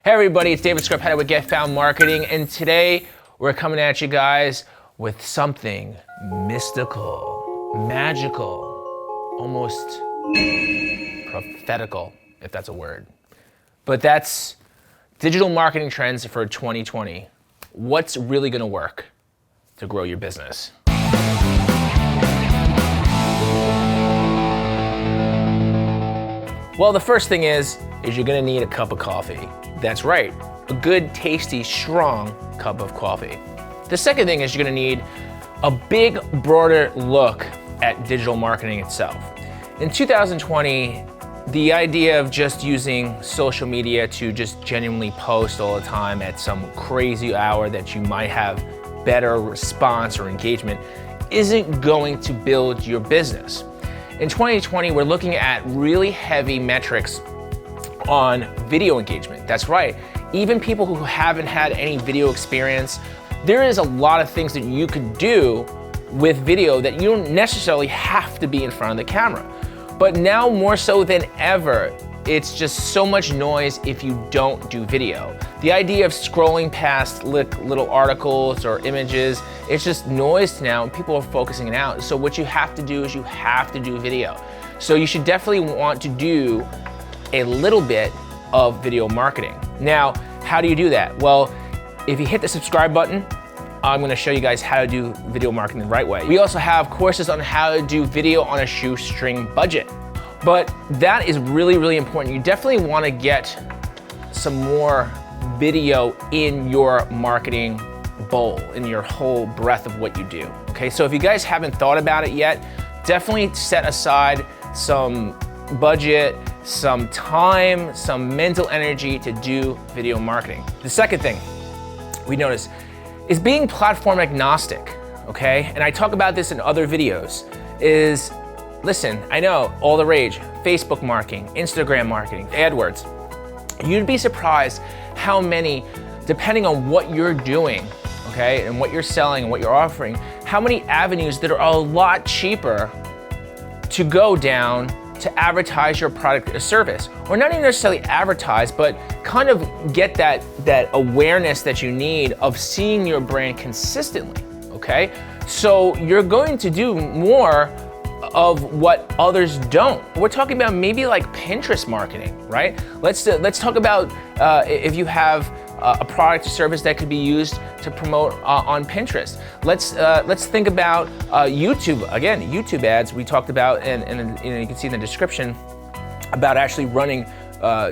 Hey everybody, it's David Scarpitta with Get Found Marketing, and today we're coming at you guys with something mystical, magical, almost prophetical, if that's a word. But that's digital marketing trends for 2020. What's really gonna work to grow your business? Well, the first thing is you're gonna need a cup of coffee. That's right, a good, tasty, strong cup of coffee. The second thing is you're gonna need a big, broader look at digital marketing itself. In 2020, the idea of just using social media to just genuinely post all the time at some crazy hour that you might have better response or engagement isn't going to build your business. In 2020, we're looking at really heavy metrics on video engagement. That's right. Even people who haven't had any video experience, there is a lot of things that you could do with video that you don't necessarily have to be in front of the camera. But now more so than ever, it's just so much noise if you don't do video. The idea of scrolling past little articles or images, it's just noise now and people are focusing it out. So what you have to do is you have to do video. So you should definitely want to do a little bit of video marketing. Now, how do you do that? Well, if you hit the subscribe button, I'm gonna show you guys how to do video marketing the right way. We also have courses on how to do video on a shoestring budget. But that is really, really important. You definitely wanna get some more video in your marketing bowl, in your whole breadth of what you do, okay? So if you guys haven't thought about it yet, definitely set aside some budget, some time, some mental energy to do video marketing. The second thing we notice is being platform agnostic, okay? And I talk about this in other videos, is, listen, I know, all the rage, Facebook marketing, Instagram marketing, AdWords. You'd be surprised how many, depending on what you're doing, okay, and what you're selling and what you're offering, how many avenues that are a lot cheaper to go down to advertise your product or service. Or not even necessarily advertise, but kind of get that awareness that you need of seeing your brand consistently, okay? So you're going to do more of what others don't. We're talking about maybe like Pinterest marketing, right? Let's talk about if you have a product or service that could be used to promote on Pinterest. Let's think about YouTube. Again, YouTube ads we talked about, and you can see in the description about actually running,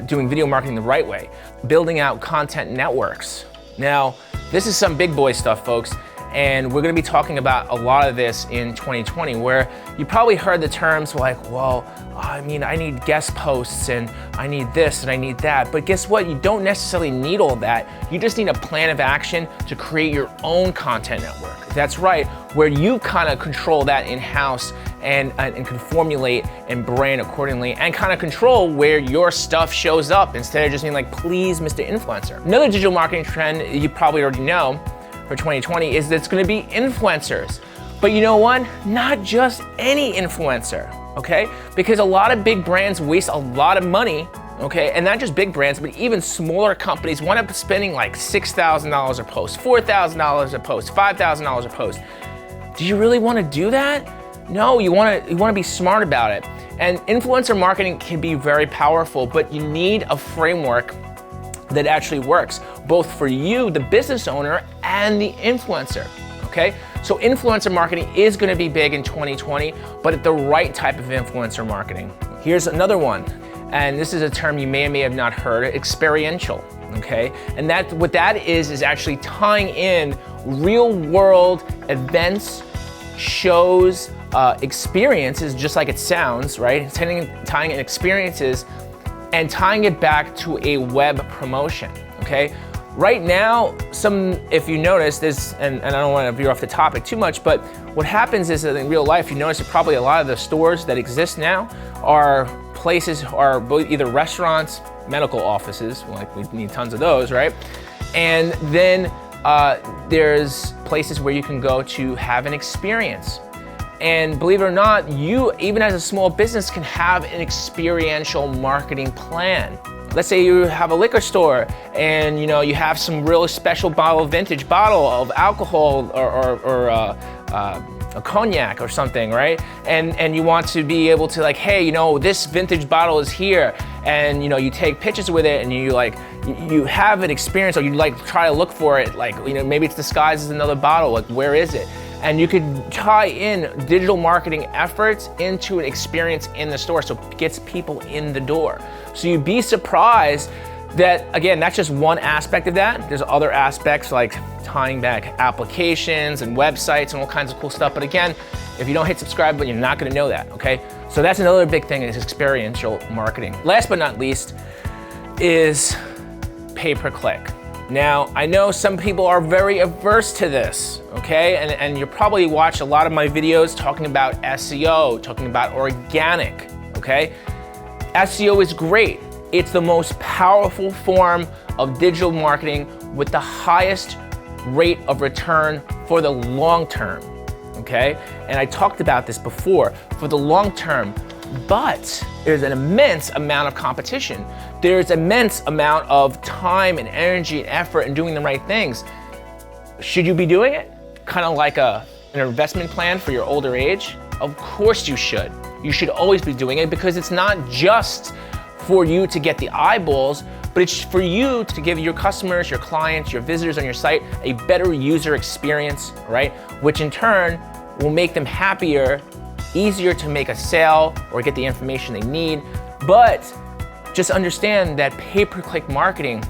doing video marketing the right way, building out content networks. Now, this is some big boy stuff, folks. And we're gonna be talking about a lot of this in 2020, where you probably heard the terms like, well, I mean, I need guest posts and I need this and I need that. But guess what? You don't necessarily need all that. You just need a plan of action to create your own content network. That's right, where you kind of control that in-house and can formulate and brand accordingly and kind of control where your stuff shows up instead of just being like, please, Mr. Influencer. Another digital marketing trend you probably already know for 2020 is that it's gonna be influencers. But you know what? Not just any influencer, okay? Because a lot of big brands waste a lot of money, okay? And not just big brands, but even smaller companies wind up spending like $6,000 a post, $4,000 a post, $5,000 a post. Do you really wanna do that? No, you wanna be smart about it. And influencer marketing can be very powerful, but you need a framework that actually works, both for you, the business owner, and the influencer, okay? So influencer marketing is gonna be big in 2020, but at the right type of influencer marketing. Here's another one, and this is a term you may or may have not heard, experiential, okay? And what that is actually tying in real world events, shows, experiences, just like it sounds, right? Tying in experiences and tying it back to a web promotion, okay? Right now, if you notice this, and I don't want to veer off the topic too much, but what happens is that in real life, you notice that probably a lot of the stores that exist now are either restaurants, medical offices, like we need tons of those, right? And then there's places where you can go to have an experience. And believe it or not, you, even as a small business, can have an experiential marketing plan, let's say you have a liquor store and you have some really special vintage bottle of alcohol or a cognac or something, right? And you want to be able to hey, this vintage bottle is here, and you take pictures with it, and you have an experience, or you try to look for it, maybe it's disguised as another bottle, where is it? And you could tie in digital marketing efforts into an experience in the store, so it gets people in the door. So you'd be surprised that, again, that's just one aspect of that. There's other aspects like tying back applications and websites and all kinds of cool stuff. But again, if you don't hit subscribe button, you're not gonna know that, okay? So that's another big thing, is experiential marketing. Last but not least is pay-per-click. Now, I know some people are very averse to this, okay? And you probably watch a lot of my videos talking about SEO, talking about organic, okay? SEO is great. It's the most powerful form of digital marketing with the highest rate of return for the long term, okay? And I talked about this before, for the long term, but there's an immense amount of competition. There's immense amount of time and energy and effort in doing the right things. Should you be doing it? Kind of like an investment plan for your older age? Of course you should. You should always be doing it, because it's not just for you to get the eyeballs, but it's for you to give your customers, your clients, your visitors on your site a better user experience, right? Which in turn will make them happier, easier to make a sale or get the information they need. But just understand that pay-per-click marketing,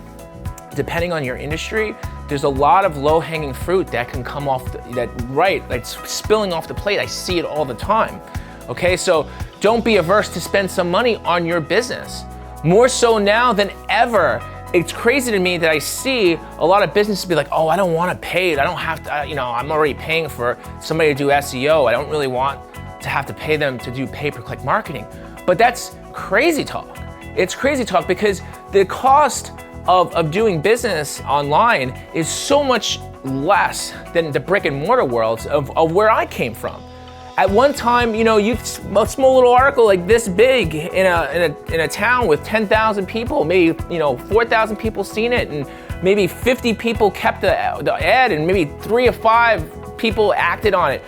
depending on your industry, there's a lot of low-hanging fruit that can come off, that's spilling off the plate. I see it all the time, okay? So don't be averse to spend some money on your business. More so now than ever. It's crazy to me that I see a lot of businesses be like, oh, I don't want to pay it. I don't have to, I'm already paying for somebody to do SEO. I don't really want to have to pay them to do pay-per-click marketing. But that's crazy talk. It's crazy talk, because the cost of doing business online is so much less than the brick and mortar worlds of where I came from. At one time, a small little article like this big in a town with 10,000 people, maybe 4,000 people seen it, and maybe 50 people kept the ad, and maybe 3 or 5 people acted on it,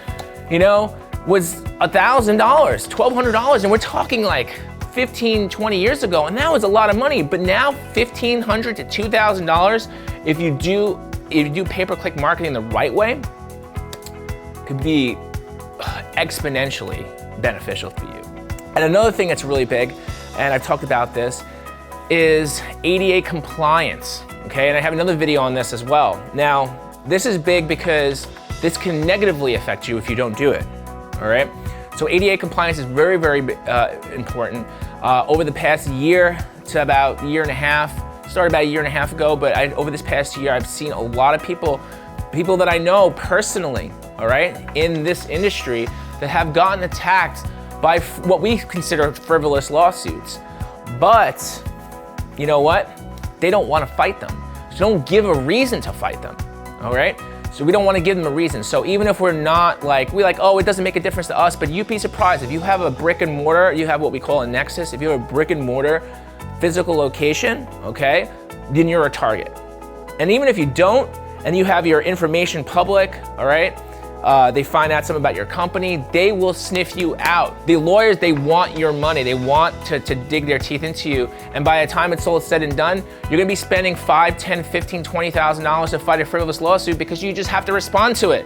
was $1,000, $1,200, and we're talking like 15, 20 years ago, and that was a lot of money. But now $1,500 to $2,000, if you do pay-per-click marketing the right way, could be exponentially beneficial for you. And another thing that's really big, and I've talked about this, is ADA compliance, okay? And I have another video on this as well. Now, this is big because this can negatively affect you if you don't do it, all right? So ADA compliance is very, very important. Over the past year to about a year and a half, started about a year and a half ago, but over this past year, I've seen a lot of people that I know personally, all right, in this industry that have gotten attacked by what we consider frivolous lawsuits. But you know what? They don't want to fight them. So don't give a reason to fight them, all right? So we don't want to give them a reason. So even if we're not oh, it doesn't make a difference to us, but you'd be surprised if you have a brick and mortar, you have what we call a nexus. If you have a brick and mortar physical location, okay, then you're a target. And even if you don't, and you have your information public, all right, they find out something about your company, they will sniff you out. The lawyers, they want your money. They want to dig their teeth into you. And by the time it's all said and done, you're gonna be spending $5,000, $10,000, $15,000, $20,000 to fight a frivolous lawsuit because you just have to respond to it.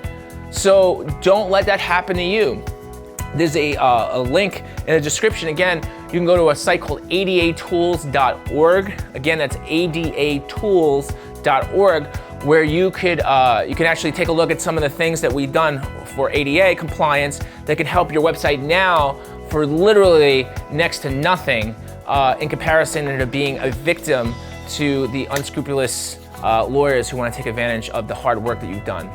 So don't let that happen to you. There's a link in the description. Again, you can go to a site called adatools.org. Again, that's adatools.org, where you can actually take a look at some of the things that we've done for ADA compliance that can help your website now for literally next to nothing in comparison to being a victim to the unscrupulous lawyers who want to take advantage of the hard work that you've done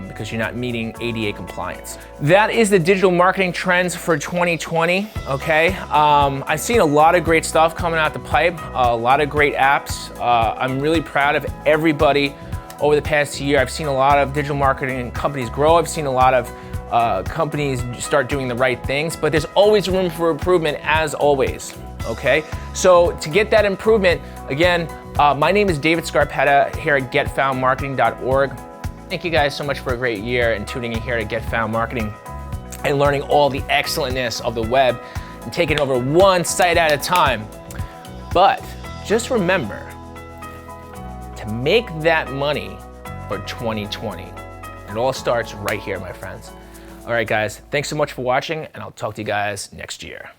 because you're not meeting ADA compliance. That is the digital marketing trends for 2020, okay? I've seen a lot of great stuff coming out the pipe, a lot of great apps. I'm really proud of everybody. Over the past year, I've seen a lot of digital marketing companies grow. I've seen a lot of companies start doing the right things, but there's always room for improvement, as always, okay? So to get that improvement, Again, my name is David Scarpitta here at getfoundmarketing.org. Thank you guys so much for a great year and tuning in here to Get Found Marketing and learning all the excellentness of the web and taking over one site at a time. But just remember to make that money for 2020. It all starts right here, my friends. All right, guys, thanks so much for watching, and I'll talk to you guys next year.